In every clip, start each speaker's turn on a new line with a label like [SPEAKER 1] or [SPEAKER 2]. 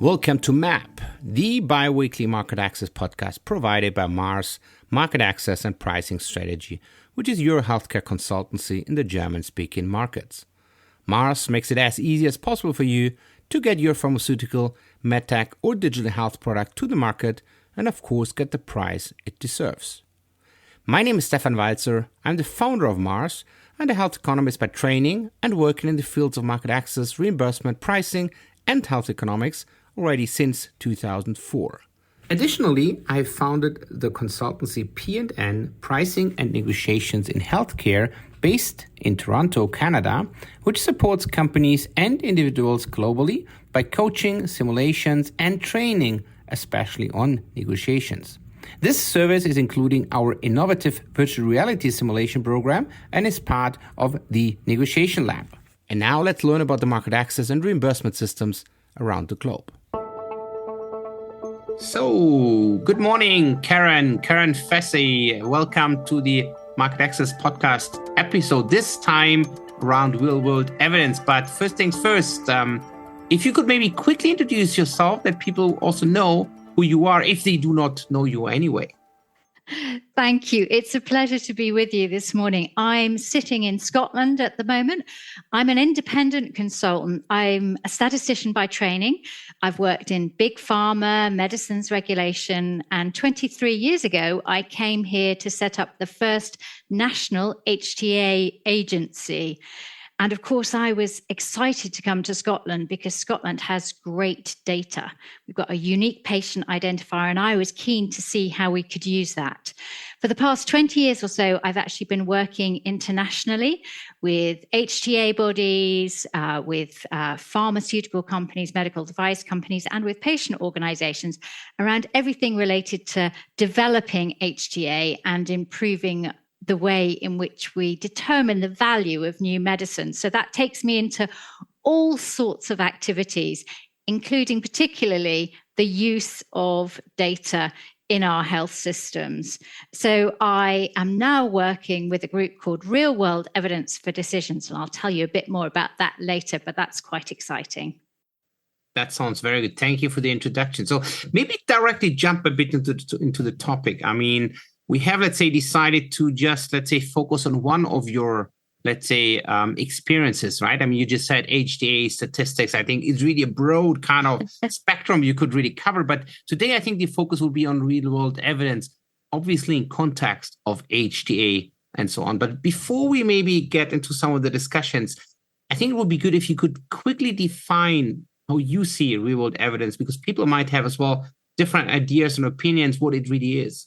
[SPEAKER 1] Welcome to MAP, the bi-weekly market access podcast provided by Mars Market Access and Pricing Strategy, which is your healthcare consultancy in the German-speaking markets. Mars makes it as easy as possible for you to get your pharmaceutical, medtech, or digital health product to the market and, of course, get the price it deserves. My name is Stefan Walzer. I'm the founder of Mars and a health economist by training and working in the fields of market access, reimbursement, pricing, and health economics already since 2004. Additionally, I founded the consultancy P&N Pricing and Negotiations in Healthcare based in Toronto, Canada, which supports companies and individuals globally by coaching, simulations, and training, especially on negotiations. This service is including our innovative virtual reality simulation program and is part of the Negotiation Lab. And now let's learn about the market access and reimbursement systems around the globe. So, good morning, Karen Facey. Welcome to the Market Access Podcast episode, this time around real-world evidence. But first things first, if you could maybe quickly introduce yourself that people also know who you are if they do not know you anyway.
[SPEAKER 2] Thank you. It's a pleasure to be with you this morning. I'm sitting in Scotland at the moment. I'm an independent consultant. I'm a statistician by training. I've worked in big pharma, medicines regulation, and 23 years ago, I came here to set up the first national HTA agency. And of course, I was excited to come to Scotland because Scotland has great data. We've got a unique patient identifier, and I was keen to see how we could use that. For the past 20 years or so, I've actually been working internationally with HTA bodies, with pharmaceutical companies, medical device companies, and with patient organizations around everything related to developing HTA and improving the way in which we determine the value of new medicines. So that takes me into all sorts of activities, including particularly the use of data in our health systems. So I am now working with a group called Real World Evidence for Decisions, and I'll tell you a bit more about that later, but that's quite exciting.
[SPEAKER 1] That sounds very good. Thank you for the introduction. So maybe directly jump a bit into the topic. I mean, we have, let's say, decided to just, let's say, focus on one of your, let's say, experiences, right? I mean, you just said HTA statistics. I think it's really a broad kind of spectrum you could really cover. But today, I think the focus will be on real-world evidence, obviously in context of HTA and so on. But before we maybe get into some of the discussions, I think it would be good if you could quickly define how you see real-world evidence, because people might have as well different ideas and opinions what it really is.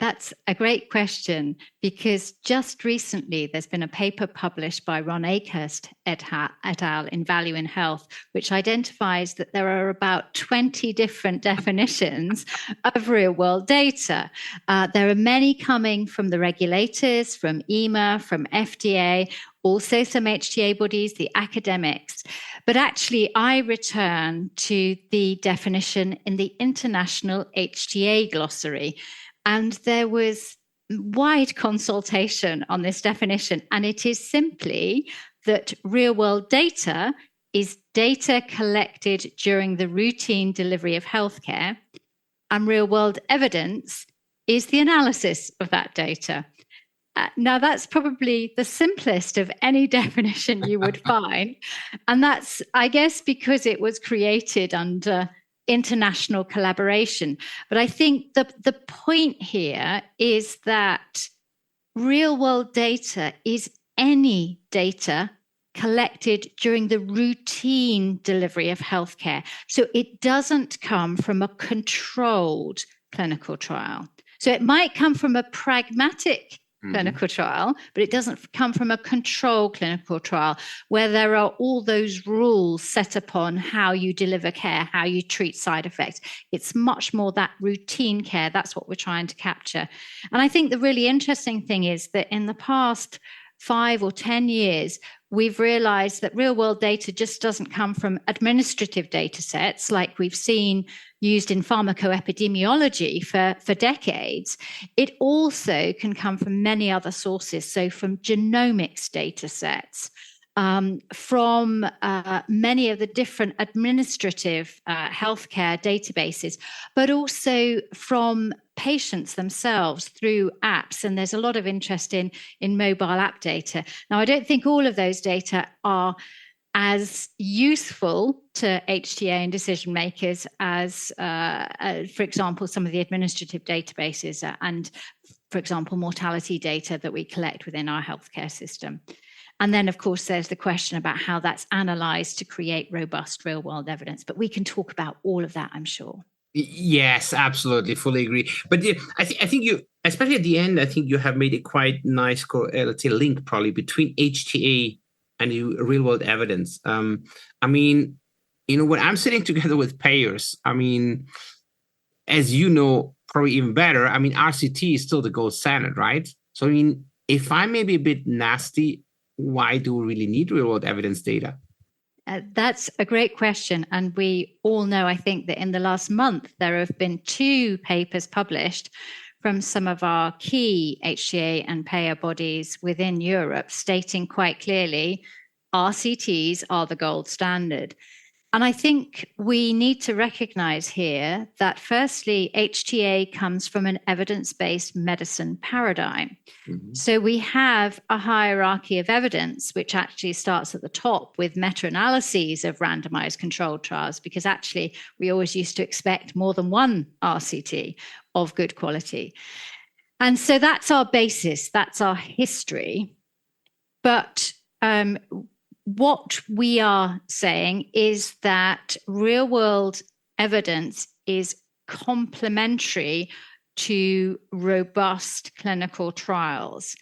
[SPEAKER 2] That's a great question, because just recently there's been a paper published by Ron Akehurst et al. In Value in Health, which identifies that there are about 20 different definitions of real-world data. There are many coming from the regulators, from EMA, from FDA, also some HTA bodies, the academics. But actually, I return to the definition in the International HTA Glossary. And there was wide consultation on this definition. And it is simply that real-world data is data collected during the routine delivery of healthcare. And real-world evidence is the analysis of that data. Now, that's probably the simplest of any definition you would find. And that's, I guess, because it was created under international collaboration. But I think the point here is that real-world data is any data collected during the routine delivery of healthcare. So it doesn't come from a controlled clinical trial. So it might come from a pragmatic clinical trial, but it doesn't come from a control clinical trial where there are all those rules set upon how you deliver care, how you treat side effects. It's much more that routine care. That's what we're trying to capture. And I think the really interesting thing is that in the past 5 or 10 years, we've realized that real world data just doesn't come from administrative data sets like we've seen used in pharmacoepidemiology for decades. It also can come from many other sources, so from genomics data sets, from many of the different administrative healthcare databases, but also from patients themselves through apps. And there's a lot of interest in mobile app data. Now, I don't think all of those data are as useful to HTA and decision makers as, for example, some of the administrative databases and, for example, mortality data that we collect within our healthcare system. And then, of course, there's the question about how that's analysed to create robust real-world evidence. But we can talk about all of that, I'm sure.
[SPEAKER 1] Yes, absolutely, fully agree. But I think you, especially at the end, I think you have made a quite nice, let's say, link probably between HTA and real-world evidence. I mean, when I'm sitting together with payers, I mean, as you know, probably even better, I mean, RCT is still the gold standard, right? So, I mean, if I may be a bit nasty, why do we really need real-world evidence data?
[SPEAKER 2] That's a great question. And we all know, I think, that in the last month, there have been 2 papers published from some of our key HTA and payer bodies within Europe, stating quite clearly RCTs are the gold standard. And I think we need to recognize here that, firstly, HTA comes from an evidence-based medicine paradigm. Mm-hmm. So we have a hierarchy of evidence, which actually starts at the top with meta-analyses of randomized controlled trials, because actually we always used to expect more than one RCT of good quality. And so that's our basis, that's our history. But what we are saying is that real-world evidence is complementary to robust clinical trials.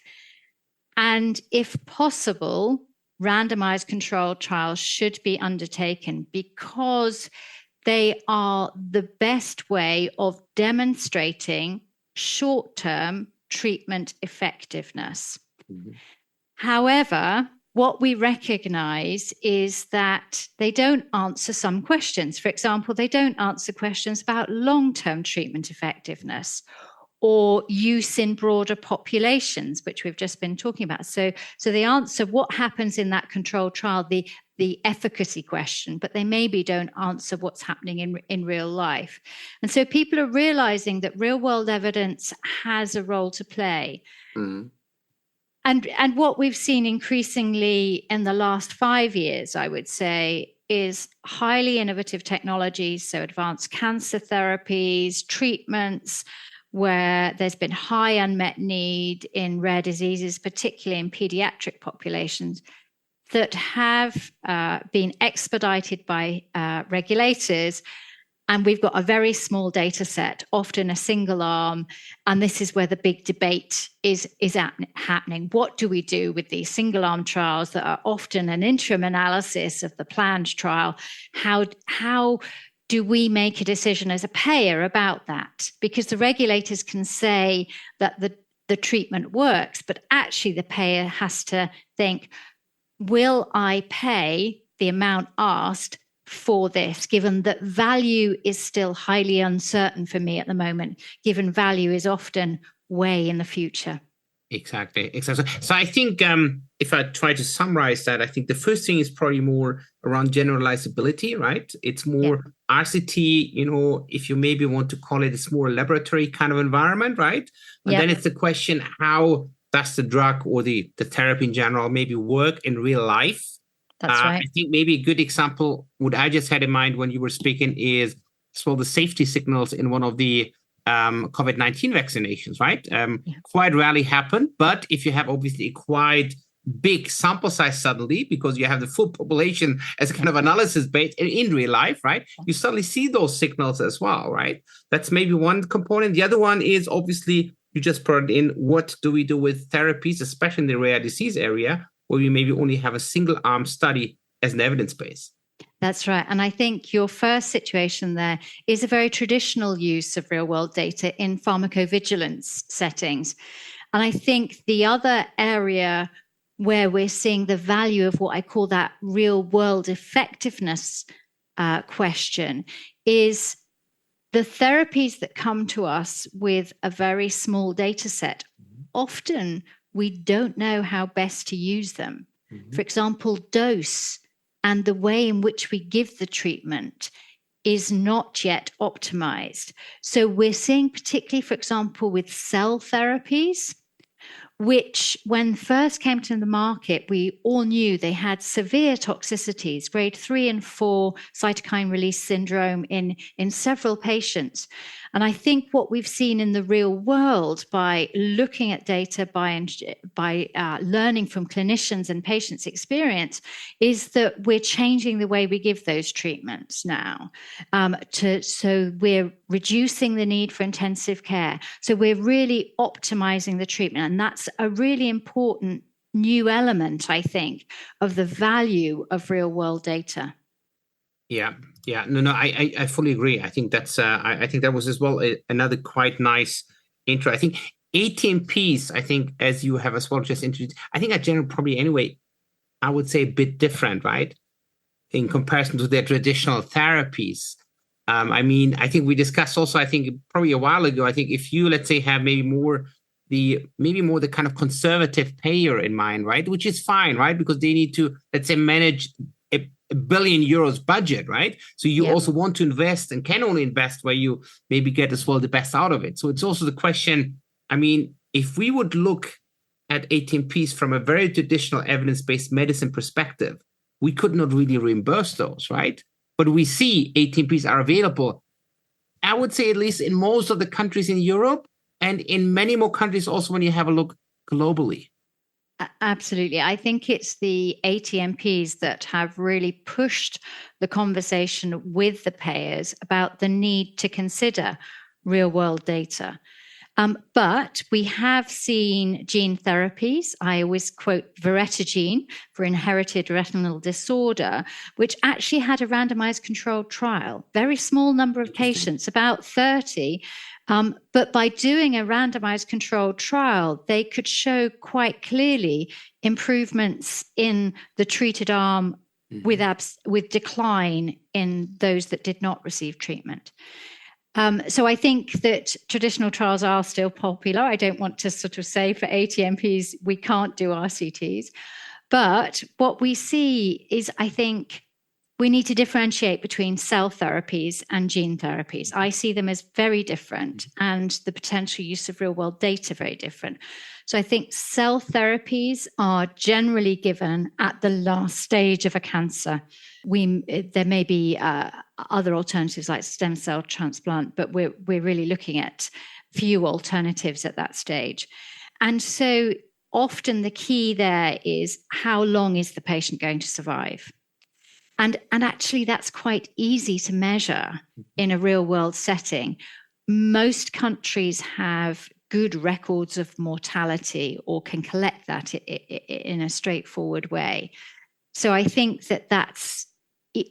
[SPEAKER 2] And if possible, randomized controlled trials should be undertaken because they are the best way of demonstrating short-term treatment effectiveness. Mm-hmm. However, what we recognize is that they don't answer some questions. For example, they don't answer questions about long-term treatment effectiveness or use in broader populations, which we've just been talking about. So they answer what happens in that controlled trial, the efficacy question, but they maybe don't answer what's happening in real life. And so people are realizing that real-world evidence has a role to play. Mm. And what we've seen increasingly in the last 5 years, I would say, is highly innovative technologies, so advanced cancer therapies, treatments, where there's been high unmet need in rare diseases, particularly in pediatric populations, that have been expedited by regulators. And we've got a very small data set, often a single arm. And this is where the big debate is happening. What do we do with these single arm trials that are often an interim analysis of the planned trial? How do we make a decision as a payer about that? Because the regulators can say that the treatment works, but actually the payer has to think, will I pay the amount asked for this, given that value is still highly uncertain for me at the moment, given value is often way in the future.
[SPEAKER 1] Exactly. So I think if I try to summarize that, I think the first thing is probably more around generalizability, right? It's more RCT, if you maybe want to call it, it's more laboratory kind of environment, right? And then it's the question, how does the drug or the therapy in general maybe work in real life?
[SPEAKER 2] That's right.
[SPEAKER 1] I think maybe a good example, what I just had in mind when you were speaking is the safety signals in one of the COVID-19 vaccinations, right? Quite rarely happen, but if you have obviously a quite big sample size suddenly, because you have the full population as kind of analysis base in real life, right? You suddenly see those signals as well, right? That's maybe one component. The other one is obviously, you just brought in, what do we do with therapies, especially in the rare disease area, where we maybe only have a single arm study as an evidence base.
[SPEAKER 2] That's right. And I think your first situation there is a very traditional use of real world data in pharmacovigilance settings. And I think the other area where we're seeing the value of what I call that real world effectiveness question is the therapies that come to us with a very small data set. Often we don't know how best to use them. For example, dose and the way in which we give the treatment is not yet optimized. So we're seeing, particularly, for example, with cell therapies, which when first came to the market, we all knew they had severe toxicities, grade 3 and 4 cytokine release syndrome in several patients. And I think what we've seen in the real world by looking at data, by learning from clinicians and patients' experience, is that we're changing the way we give those treatments now. So we're reducing the need for intensive care. So we're really optimizing the treatment. And that's a really important new element, I think, of the value of real world data.
[SPEAKER 1] Yeah. No, I fully agree. I think that's I think that was as well another quite nice intro. I think ATMPs, I think, as you have as well just introduced, I think are generally probably anyway, I would say a bit different, right? In comparison to their traditional therapies. I mean, I think we discussed also, I think probably a while ago, I think if you, let's say, have maybe more the kind of conservative payer in mind, right? Which is fine, right? Because they need to, let's say, manage a billion euros budget, right? So you also want to invest and can only invest where you maybe get as well the best out of it. So it's also the question, I mean, if we would look at ATMPs from a very traditional evidence-based medicine perspective, we could not really reimburse those, right? But we see ATMPs are available, I would say at least in most of the countries in Europe and in many more countries also when you have a look globally.
[SPEAKER 2] Absolutely. I think it's the ATMPs that have really pushed the conversation with the payers about the need to consider real world data. But we have seen gene therapies. I always quote Veretagene for inherited retinal disorder, which actually had a randomized controlled trial, very small number of patients, about 30. But by doing a randomized controlled trial, they could show quite clearly improvements in the treated arm with decline in those that did not receive treatment. So I think that traditional trials are still popular. I don't want to sort of say for ATMPs, we can't do RCTs. But what we see is, I think, we need to differentiate between cell therapies and gene therapies. I see them as very different, and the potential use of real-world data very different. So I think cell therapies are generally given at the last stage of a cancer. There may be other alternatives like stem cell transplant, but we're really looking at few alternatives at that stage. And so often the key there is, how long is the patient going to survive? And actually, that's quite easy to measure in a real world setting. Most countries have good records of mortality or can collect that in a straightforward way. So I think that that's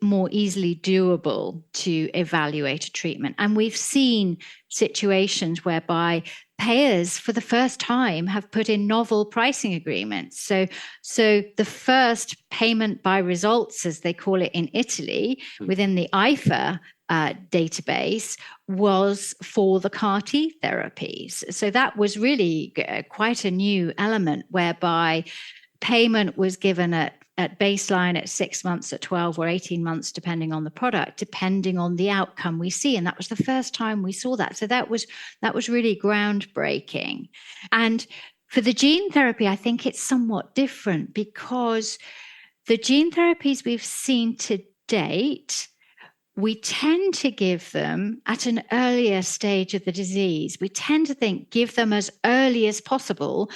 [SPEAKER 2] more easily doable to evaluate a treatment. And we've seen situations whereby payers for the first time have put in novel pricing agreements. So the first payment by results, as they call it in Italy, within the IFA database, was for the CAR T therapies. So that was really quite a new element, whereby payment was given at baseline, at 6 months, at 12 or 18 months, depending on the product, depending on the outcome we see. And that was the first time we saw that. So that was really groundbreaking. And for the gene therapy, I think it's somewhat different, because the gene therapies we've seen to date, we tend to give them at an earlier stage of the disease. We tend to think, give them as early as possible.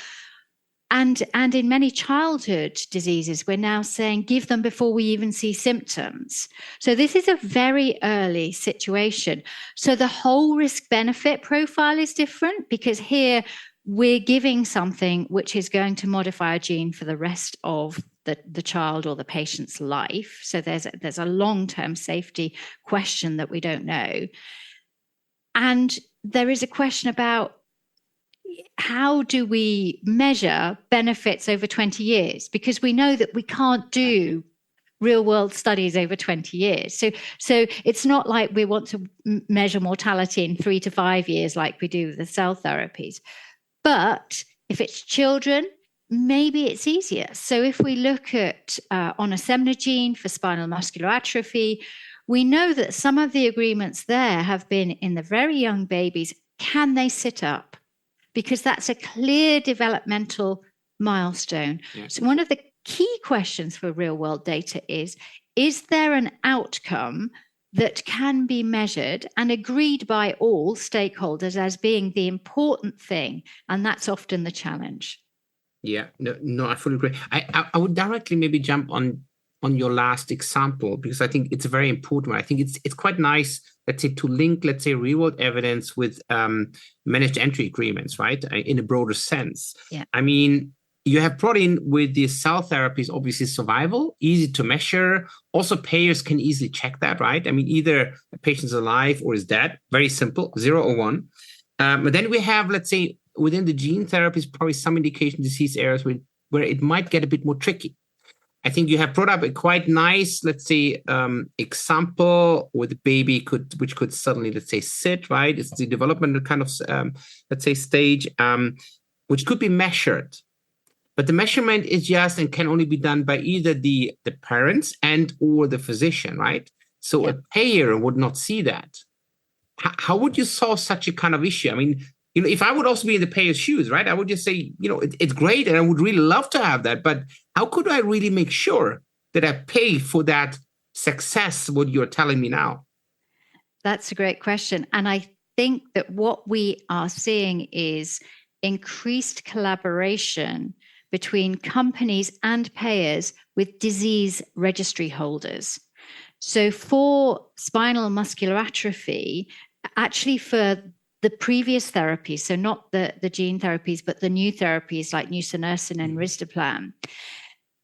[SPEAKER 2] And in many childhood diseases, we're now saying give them before we even see symptoms. So this is a very early situation. So the whole risk-benefit profile is different, because here we're giving something which is going to modify a gene for the rest of the child or the patient's life. So there's a long-term safety question that we don't know. And there is a question about, how do we measure benefits over 20 years? Because we know that we can't do real world studies over 20 years. So it's not like we want to measure mortality in 3 to 5 years like we do with the cell therapies. But if it's children, maybe it's easier. So if we look at onasemnogene for spinal muscular atrophy, we know that some of the agreements there have been in the very young babies. Can they sit up? Because that's a clear developmental milestone. Yeah. So one of the key questions for real world data is there an outcome that can be measured and agreed by all stakeholders as being the important thing? And that's often the challenge.
[SPEAKER 1] Yeah, no, I fully agree. I would directly maybe jump on your last example, because I think it's a very important one. I think it's quite nice, let's say, to link, let's say, real world evidence with managed entry agreements, right? In a broader sense. Yeah. I mean, you have brought in with the cell therapies, obviously survival, easy to measure. Also, payers can easily check that, right? I mean, either a patient's alive or is dead. Very simple, 0 or 1. But then we have, let's say, within the gene therapies, probably some indication disease areas where it might get a bit more tricky. I think you have brought up a quite nice, let's say, example with a baby which could suddenly, let's say, sit, right? It's the developmental kind of, let's say, stage, which could be measured. But the measurement is just and can only be done by either the parents and or the physician, right? So a payer would not see that. How would you solve such a kind of issue? I mean, if I would also be in the payer's shoes, right, I would just say, it's great and I would really love to have that. But how could I really make sure that I pay for that success, what you're telling me now?
[SPEAKER 2] That's a great question. And I think that what we are seeing is increased collaboration between companies and payers with disease registry holders. So for spinal muscular atrophy, actually for the previous therapies, so not the gene therapies, but the new therapies like nusinersen and risdiplam,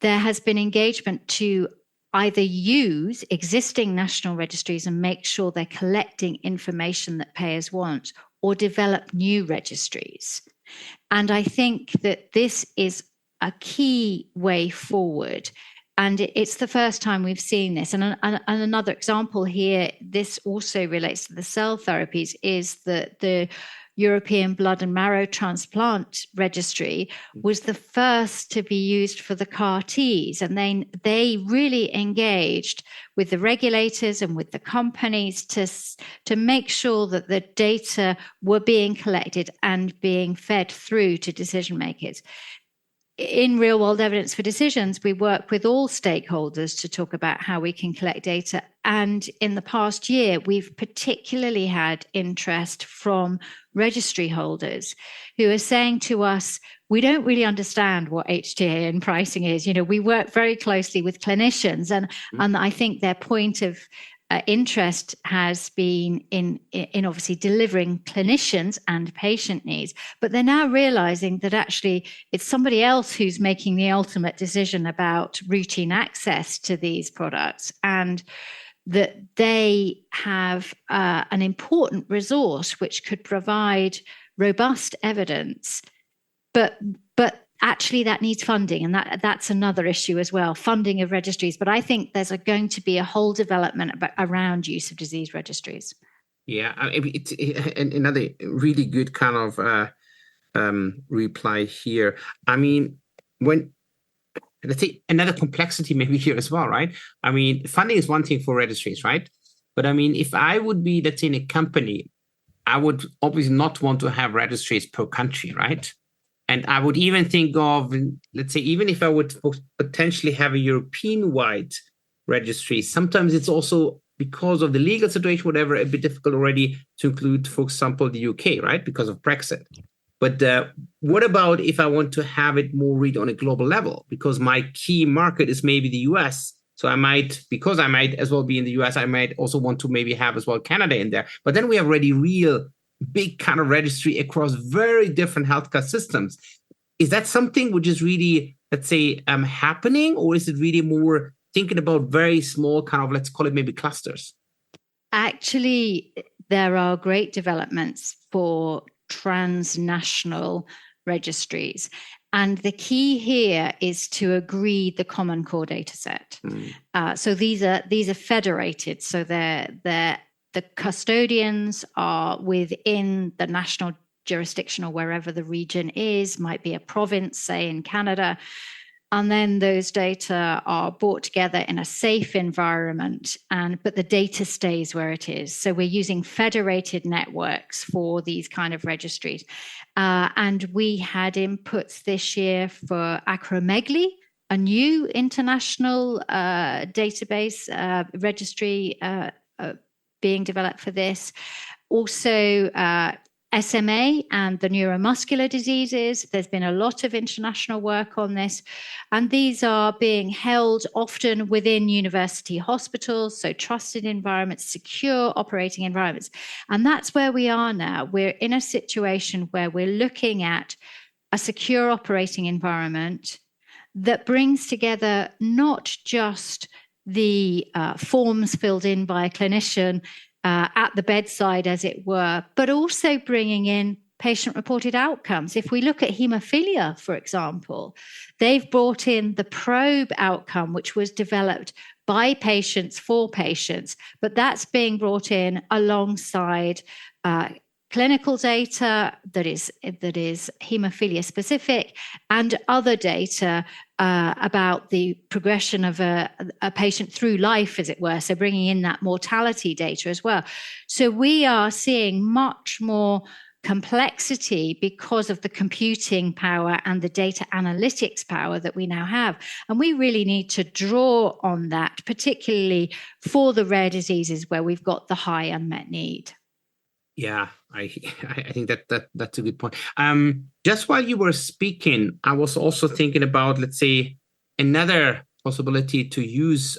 [SPEAKER 2] there has been engagement to either use existing national registries and make sure they're collecting information that payers want, or develop new registries. And I think that this is a key way forward. And it's the first time we've seen this. And another example here, this also relates to the cell therapies, is that the European Blood and Marrow Transplant Registry was the first to be used for the CAR-Ts. And they really engaged with the regulators and with the companies to make sure that the data were being collected and being fed through to decision makers. In real world evidence for decisions, we work with all stakeholders to talk about how we can collect data. And in the past year, we've particularly had interest from registry holders who are saying to us, we don't really understand what HTA and pricing is. We work very closely with clinicians, and I think their point of interest has been in obviously delivering clinicians and patient needs, but they're now realizing that actually it's somebody else who's making the ultimate decision about routine access to these products, and that they have an important resource which could provide robust evidence, but actually that needs funding, and that's another issue as well, funding of registries. But I think there's going to be a whole development around use of disease registries.
[SPEAKER 1] Yeah, it's another really good kind of reply here. I mean, let's say another complexity maybe here as well, right? I mean, funding is one thing for registries, right? But I mean, if I would be, let's say, in a company, I would obviously not want to have registries per country, right? And I would even think of, let's say, even if I would potentially have a European-wide registry, sometimes it's also, because of the legal situation, whatever, a bit difficult already to include, for example, the UK, right? Because of Brexit. But what about if I want to have it more read on a global level? Because my key market is maybe the US. So I might as well be in the US, I might also want to maybe have as well Canada in there. But then we have already real big kind of registry across very different healthcare systems. Is that something which is really, let's say, happening, or is it really more thinking about very small kind of, let's call it maybe clusters?
[SPEAKER 2] Actually, there are great developments for transnational registries. And the key here is to agree the common core data set. So these are federated. So the custodians are within the national jurisdiction or wherever the region is, might be a province, say in Canada. And then those data are brought together in a safe environment, but the data stays where it is. So we're using federated networks for these kind of registries. And we had inputs this year for acromegaly, a new international database registry being developed for this. Also, SMA and the neuromuscular diseases. There's been a lot of international work on this, and these are being held often within university hospitals, so trusted environments, secure operating environments. And that's where we are now. We're in a situation where we're looking at a secure operating environment that brings together not just the forms filled in by a clinician at the bedside, as it were, but also bringing in patient-reported outcomes. If we look at haemophilia, for example, they've brought in the probe outcome, which was developed by patients for patients, but that's being brought in alongside clinical data that is haemophilia specific and other data about the progression of a patient through life, as it were, so bringing in that mortality data as well. So we are seeing much more complexity because of the computing power and the data analytics power that we now have. And we really need to draw on that, particularly for the rare diseases where we've got the high unmet need.
[SPEAKER 1] Yeah, I think that's a good point. Just while you were speaking, I was also thinking about, let's say, another possibility to use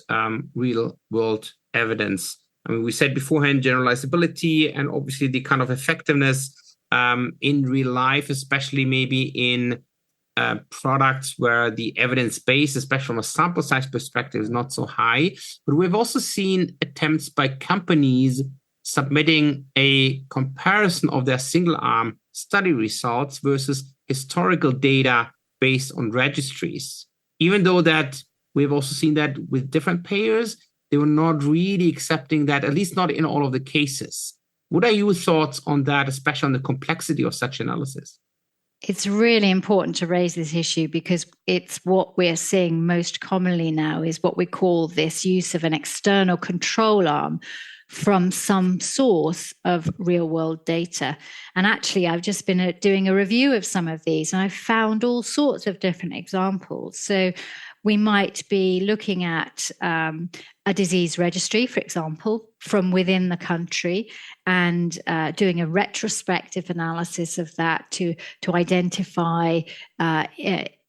[SPEAKER 1] real world evidence. I mean, we said beforehand generalizability and obviously the kind of effectiveness in real life, especially maybe in products where the evidence base, especially from a sample size perspective, is not so high. But we've also seen attempts by companies submitting a comparison of their single-arm study results versus historical data based on registries. Even though that we've also seen that with different payers, they were not really accepting that, at least not in all of the cases. What are your thoughts on that, especially on the complexity of such analysis?
[SPEAKER 2] It's really important to raise this issue because it's what we're seeing most commonly now is what we call this use of an external control arm from some source of real world data. And actually, I've just been doing a review of some of these and I've found all sorts of different examples. So we might be looking at a disease registry, for example, from within the country and doing a retrospective analysis of that to identify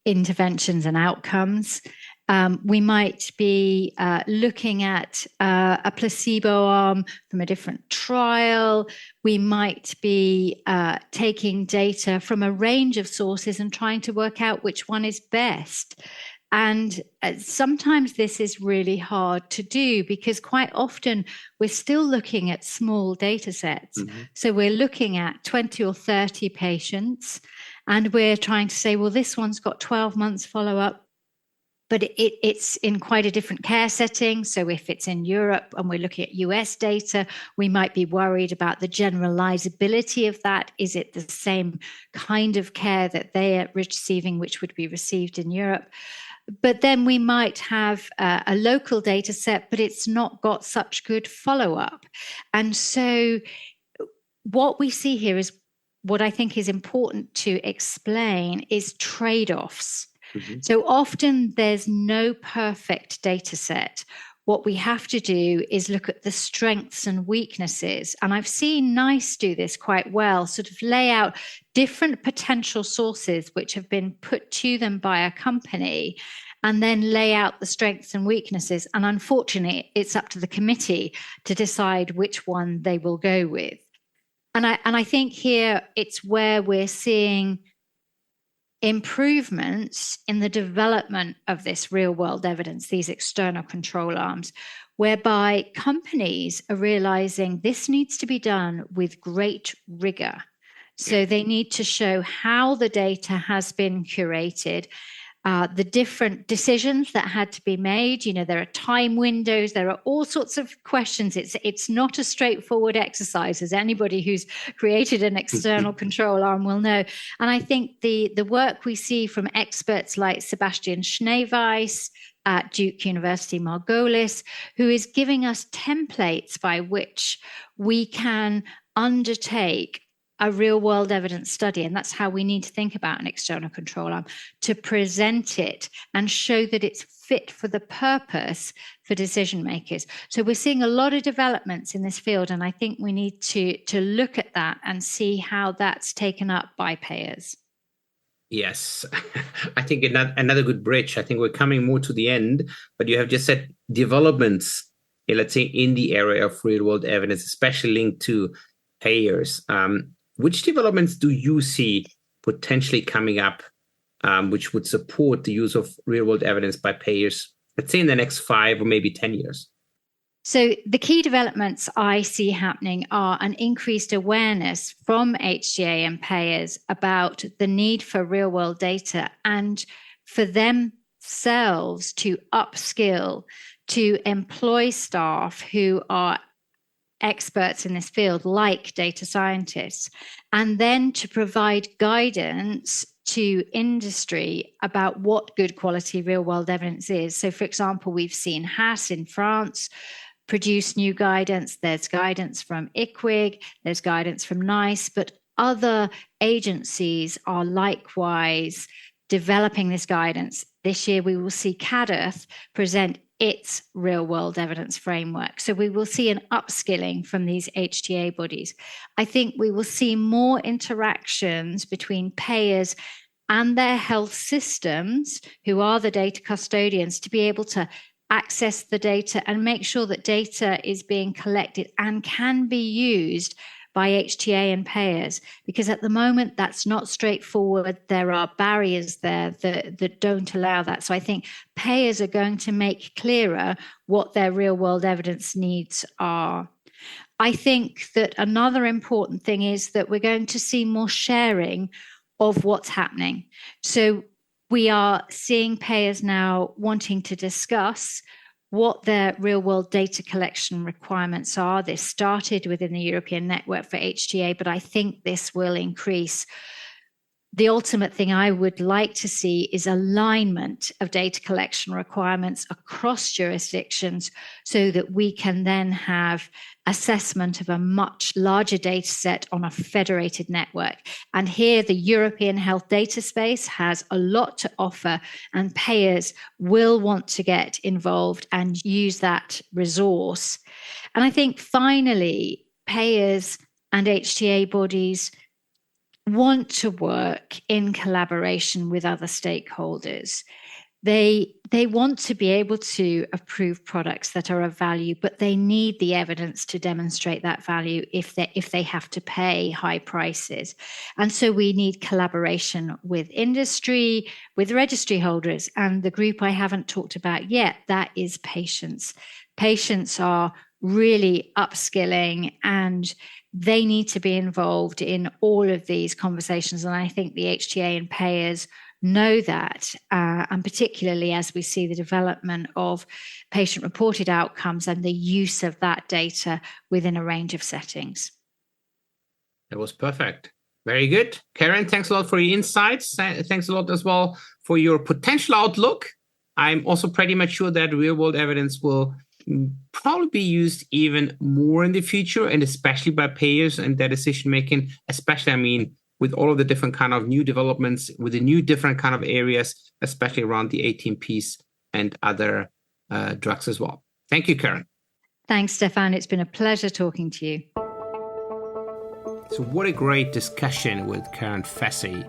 [SPEAKER 2] interventions and outcomes. We might be looking at a placebo arm from a different trial. We might be taking data from a range of sources and trying to work out which one is best. And sometimes this is really hard to do because quite often we're still looking at small data sets. Mm-hmm. So we're looking at 20 or 30 patients and we're trying to say, well, this one's got 12 months follow-up, but it's in quite a different care setting. So if it's in Europe and we're looking at US data, we might be worried about the generalizability of that. Is it the same kind of care that they are receiving, which would be received in Europe? But then we might have a local data set, but it's not got such good follow-up. And so what we see here is what I think is important to explain is trade-offs. Mm-hmm. So often there's no perfect data set. What we have to do is look at the strengths and weaknesses. And I've seen NICE do this quite well, sort of lay out different potential sources which have been put to them by a company and then lay out the strengths and weaknesses. And unfortunately, it's up to the committee to decide which one they will go with. And I think here it's where we're seeing improvements in the development of this real world evidence, these external control arms, whereby companies are realizing this needs to be done with great rigor. So they need to show how the data has been curated, the different decisions that had to be made. There are time windows, there are all sorts of questions. It's not a straightforward exercise, as anybody who's created an external control arm will know. And I think the work we see from experts like Sebastian Schneeweiss at Duke University Margolis, who is giving us templates by which we can undertake a real-world evidence study, and that's how we need to think about an external control arm, to present it and show that it's fit for the purpose for decision makers. So we're seeing a lot of developments in this field, and I think we need to look at that and see how that's taken up by payers.
[SPEAKER 1] Yes, I think another good bridge. I think we're coming more to the end, but you have just said developments, let's say, in the area of real-world evidence, especially linked to payers. Which developments do you see potentially coming up, which would support the use of real-world evidence by payers, let's say in the next 5 or maybe 10 years?
[SPEAKER 2] So the key developments I see happening are an increased awareness from HTA and payers about the need for real-world data, and for themselves to upskill, to employ staff who are experts in this field, like data scientists, and then to provide guidance to industry about what good quality real-world evidence is. So, for example, we've seen HAS in France produce new guidance. There's guidance from ICWIG, there's guidance from NICE, but other agencies are likewise developing this guidance. This year, we will see CADERTH present its real-world evidence framework. So we will see an upskilling from these HTA bodies. I think we will see more interactions between payers and their health systems, who are the data custodians, to be able to access the data and make sure that data is being collected and can be used by HTA and payers, because at the moment that's not straightforward. There are barriers there that don't allow that. So I think payers are going to make clearer what their real-world evidence needs are. I think that another important thing is that we're going to see more sharing of what's happening. So we are seeing payers now wanting to discuss what their real-world data collection requirements are. This started within the European Network for HTA, but I think this will increase. The ultimate thing I would like to see is alignment of data collection requirements across jurisdictions, so that we can then have assessment of a much larger data set on a federated network. And here the European health data space has a lot to offer, and payers will want to get involved and use that resource. And I think finally, payers and HTA bodies want to work in collaboration with other stakeholders. They want to be able to approve products that are of value, but they need the evidence to demonstrate that value if they have to pay high prices. And so we need collaboration with industry, with registry holders, and the group I haven't talked about yet, that is patients. Patients are really upskilling, and they need to be involved in all of these conversations. And I think the HTA and payers know that, and particularly as we see the development of patient-reported outcomes and the use of that data within a range of settings.
[SPEAKER 1] That was perfect. Very good. Karen, thanks a lot for your insights. Thanks a lot as well for your potential outlook. I'm also pretty much sure that real-world evidence will probably be used even more in the future, and especially by payers and their decision-making, especially, with all of the different kind of new developments, with the new different kind of areas, especially around the ATMPs and other drugs as well. Thank you, Karen.
[SPEAKER 2] Thanks, Stefan. It's been a pleasure talking to you.
[SPEAKER 1] So what a great discussion with Karen Facey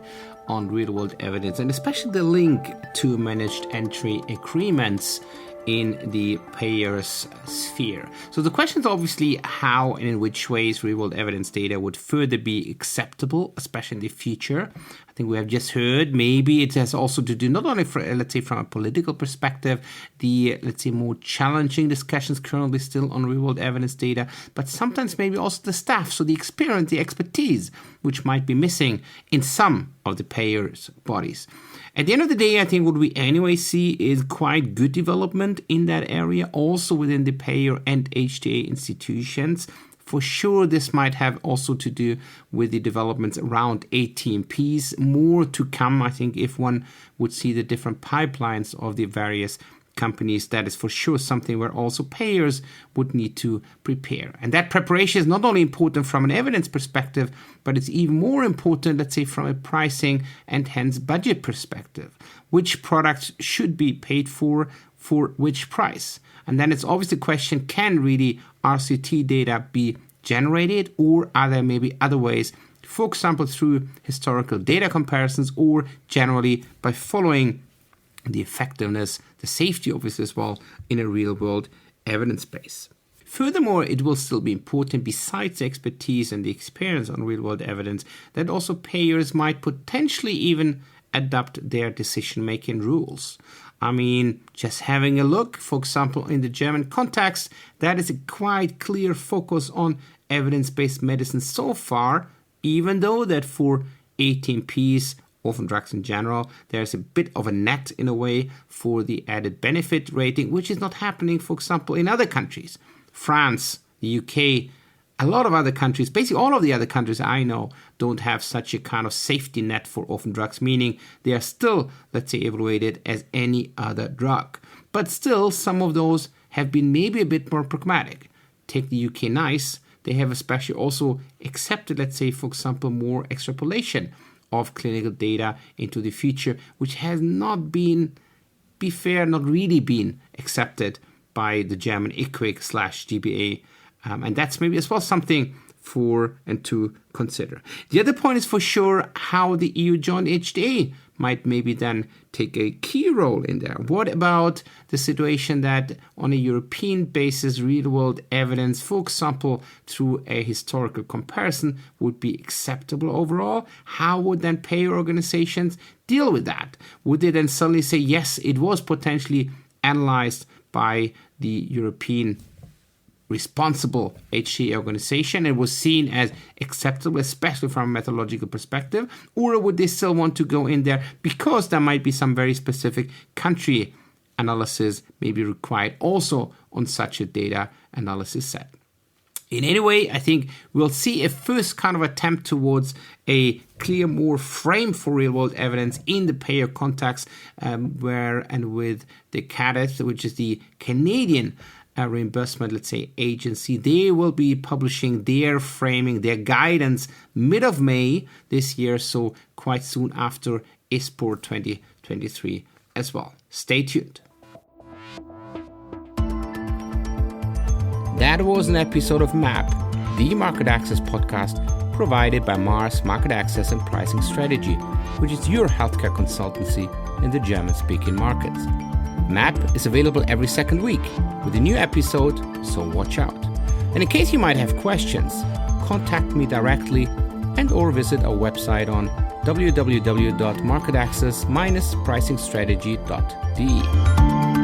[SPEAKER 1] on real-world evidence, and especially the link to managed entry agreements in the payer's sphere. So the question is obviously how and in which ways real-world evidence data would further be acceptable, especially in the future. I think we have just heard maybe it has also to do not only from a political perspective, the more challenging discussions currently still on real-world evidence data, but sometimes maybe also the staff, so the experience, the expertise, which might be missing in some of the payers' bodies. At the end of the day, I think what we anyway see is quite good development in that area, also within the payer and HTA institutions. For sure, this might have also to do with the developments around ATMPs. More to come, I think, if one would see the different pipelines of the various companies. That is for sure something where also payers would need to prepare. And that preparation is not only important from an evidence perspective, but it's even more important, let's say, from a pricing and hence budget perspective. Which products should be paid for which price? And then it's obviously the question, can really RCT data be generated, or are there maybe other ways, for example, through historical data comparisons, or generally by following the effectiveness, the safety obviously as well, in a real-world evidence base. Furthermore, it will still be important, besides the expertise and the experience on real-world evidence, that also payers might potentially even adapt their decision-making rules. I mean, just having a look, for example, in the German context, that is a quite clear focus on evidence-based medicine so far, even though that for ATMPs, orphan drugs in general, there's a bit of a net in a way for the added benefit rating, which is not happening, for example, in other countries. France, the UK, a lot of other countries, basically all of the other countries I know, don't have such a kind of safety net for orphan drugs, meaning they are still, let's say, evaluated as any other drug. But still, some of those have been maybe a bit more pragmatic. Take the UK NICE, they have especially also accepted, let's say, for example, more extrapolation of clinical data into the future, which has not been, be fair, not really been accepted by the German IQWiG/GBA. And that's maybe as well something for and to consider. The other point is for sure how the EU joint HTA might maybe then take a key role in there. What about the situation that on a European basis, real-world evidence, for example, through a historical comparison, would be acceptable overall? How would then payer organizations deal with that? Would they then suddenly say, yes, it was potentially analyzed by the European responsible HTA organization and was seen as acceptable, especially from a methodological perspective? Or would they still want to go in there because there might be some very specific country analysis maybe required also on such a data analysis set? In any way, I think we'll see a first kind of attempt towards a clear, more frame for real-world evidence in the payer context, where and with the CADETH, which is the Canadian reimbursement, let's say, agency. They will be publishing their framing, their guidance mid of May this year, so quite soon after ISPOR 2023 as well. Stay tuned. That was an episode of MAP, the market access podcast provided by Mars Market Access and Pricing Strategy, which is your healthcare consultancy in the German-speaking markets. MAP is available every second week with a new episode, so watch out. And in case you might have questions, contact me directly and or visit our website on www.marketaccess-pricingstrategy.de.